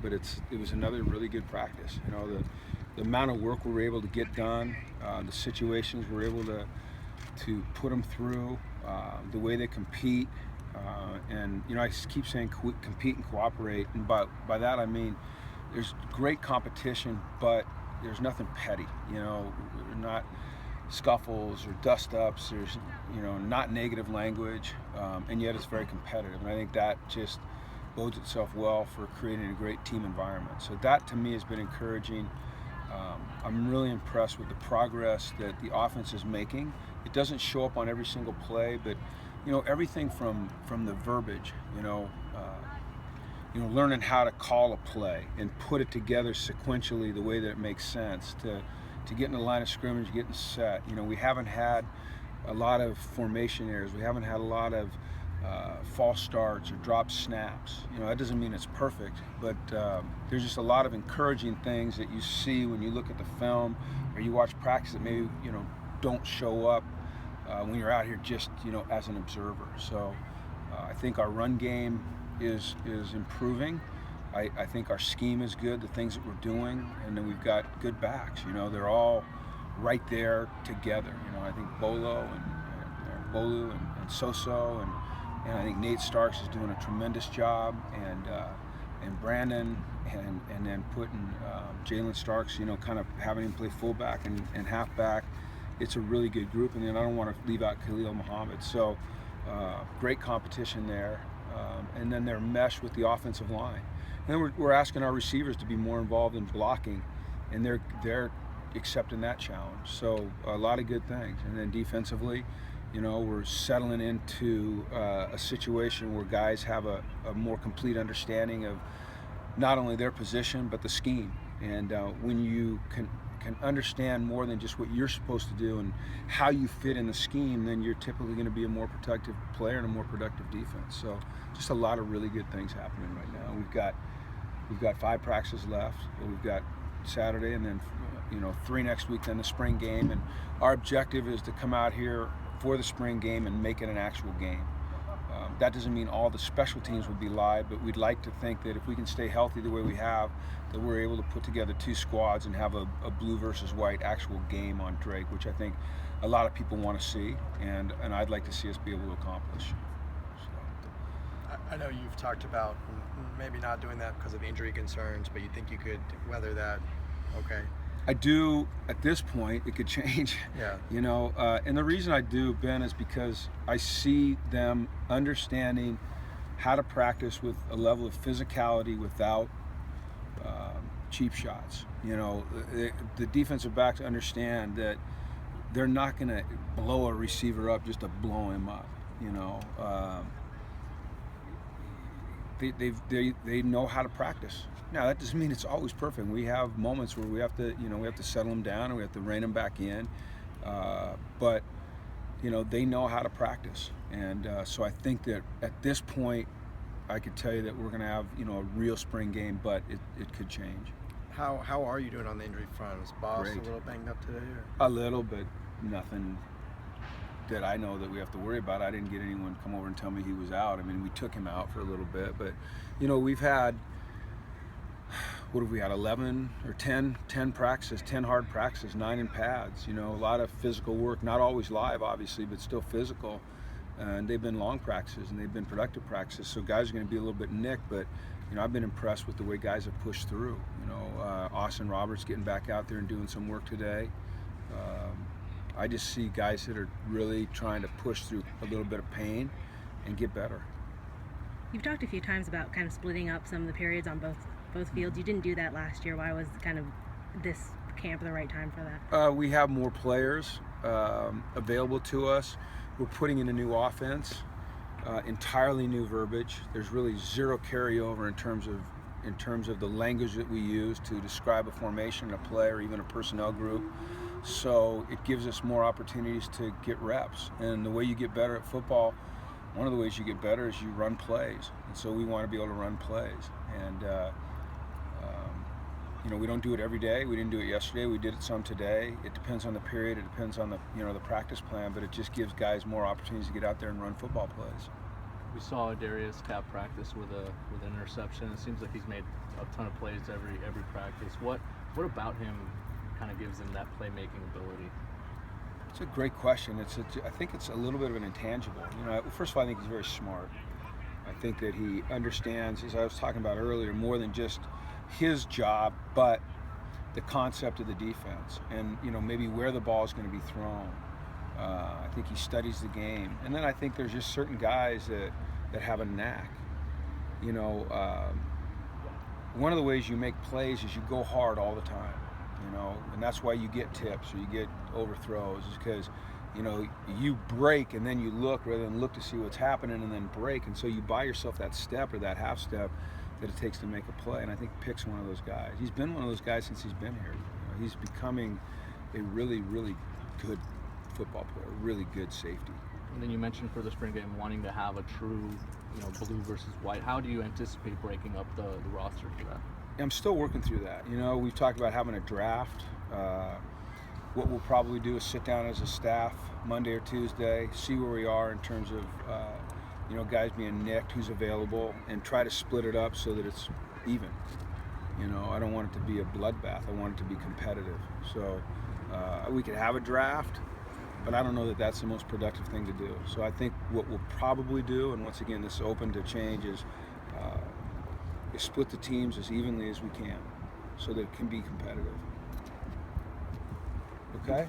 but it was another really good practice. The amount of work we were able to get done, the situations we're able to put them through, the way they compete, and I keep saying compete and cooperate, and by that I mean there's great competition, but there's nothing petty. Not scuffles or dust-ups. There's not negative language, and yet it's very competitive. And I think that just bodes itself well for creating a great team environment. So that to me has been encouraging. I'm really impressed with the progress that the offense is making. It doesn't show up on every single play, but everything from the verbiage, learning how to call a play and put it together sequentially the way that it makes sense, to get in the line of scrimmage, getting set. We haven't had a lot of formation errors. We haven't had a lot of false starts or drop snaps. That doesn't mean it's perfect, but there's just a lot of encouraging things that you see when you look at the film or you watch practice that maybe don't show up when you're out here just as an observer. So I think our run game is improving. I think our scheme is good, the things that we're doing, and then we've got good backs. They're all right there together. I think Bolu and Soso and I think Nate Starks is doing a tremendous job, and Brandon, and then putting Jalen Starks, kind of having him play fullback and halfback. It's a really good group, and then I don't want to leave out Khalil Muhammad. So great competition there, and then their mesh with the offensive line. And then we're asking our receivers to be more involved in blocking, and they're accepting that challenge. So a lot of good things. And then defensively, we're settling into a situation where guys have a more complete understanding of not only their position but the scheme. And when you can understand more than just what you're supposed to do and how you fit in the scheme, then you're typically going to be a more productive player and a more productive defense. So just a lot of really good things happening right now. We've got 5 practices left. We've got Saturday and then 3 next week, then the spring game. And our objective is to come out here for the spring game and make it an actual game. That doesn't mean all the special teams will be live, but we'd like to think that if we can stay healthy the way we have, that we're able to put together 2 squads and have a blue versus white actual game on Drake, which I think a lot of people want to see, and I'd like to see us be able to accomplish. I know you've talked about maybe not doing that because of injury concerns, but you think you could weather that okay? I do. At this point, it could change. Yeah. And the reason I do, Ben, is because I see them understanding how to practice with a level of physicality without cheap shots. The defensive backs understand that they're not going to blow a receiver up just to blow him up. They know how to practice. Now that doesn't mean it's always perfect. We have moments where we have to settle them down and we have to rein them back in. But they know how to practice, and so I think that at this point, I could tell you that we're going to have a real spring game, but it could change. How are you doing on the injury front? Is Boss Great. a little banged up today? Or? A little, but nothing that I know that we have to worry about. I didn't get anyone come over and tell me he was out. I mean, we took him out for a little bit, but we've had, what have we had, 11 or 10 practices, 10 hard practices, 9 in pads. A lot of physical work, not always live obviously, but still physical. And they've been long practices and they've been productive practices, so guys are going to be a little bit nicked, but I've been impressed with the way guys have pushed through. Austin Roberts getting back out there and doing some work today. I just see guys that are really trying to push through a little bit of pain and get better. You've talked a few times about kind of splitting up some of the periods on both fields. You didn't do that last year. Why was kind of this camp the right time for that? We have more players available to us. We're putting in a new offense, entirely new verbiage. There's really zero carryover in terms of the language that we use to describe a formation, a play, or even a personnel group. So it gives us more opportunities to get reps. And the way you get better at football, one of the ways you get better is you run plays. And so we want to be able to run plays. And we don't do it every day. We didn't do it yesterday. We did it some today. It depends on the period. It depends on the the practice plan. But it just gives guys more opportunities to get out there and run football plays. We saw Darius cap practice with an interception. It seems like he's made a ton of plays every practice. What about him kind of gives him that playmaking ability? It's a great question. I think it's a little bit of an intangible. First of all, I think he's very smart. I think that he understands, as I was talking about earlier, more than just his job, but the concept of the defense and maybe where the ball is going to be thrown. I think he studies the game, and then I think there's just certain guys that have a knack. One of the ways you make plays is you go hard all the time. And that's why you get tips or you get overthrows, is because you break and then you look rather than look to see what's happening and then break, and so you buy yourself that step or that half step that it takes to make a play. And I think Pick's one of those guys. He's been one of those guys since he's been here. He's becoming a really, really good football player, a really good safety. And then you mentioned for the spring game wanting to have a true, blue versus white. How do you anticipate breaking up the roster for that? I'm still working through that. We've talked about having a draft. What we'll probably do is sit down as a staff Monday or Tuesday, see where we are in terms of guys being nicked, who's available, and try to split it up so that it's even. I don't want it to be a bloodbath. I want it to be competitive. So we could have a draft, but I don't know that that's the most productive thing to do. So I think what we'll probably do, and once again, this is open to change, is split the teams as evenly as we can so that it can be competitive. Okay?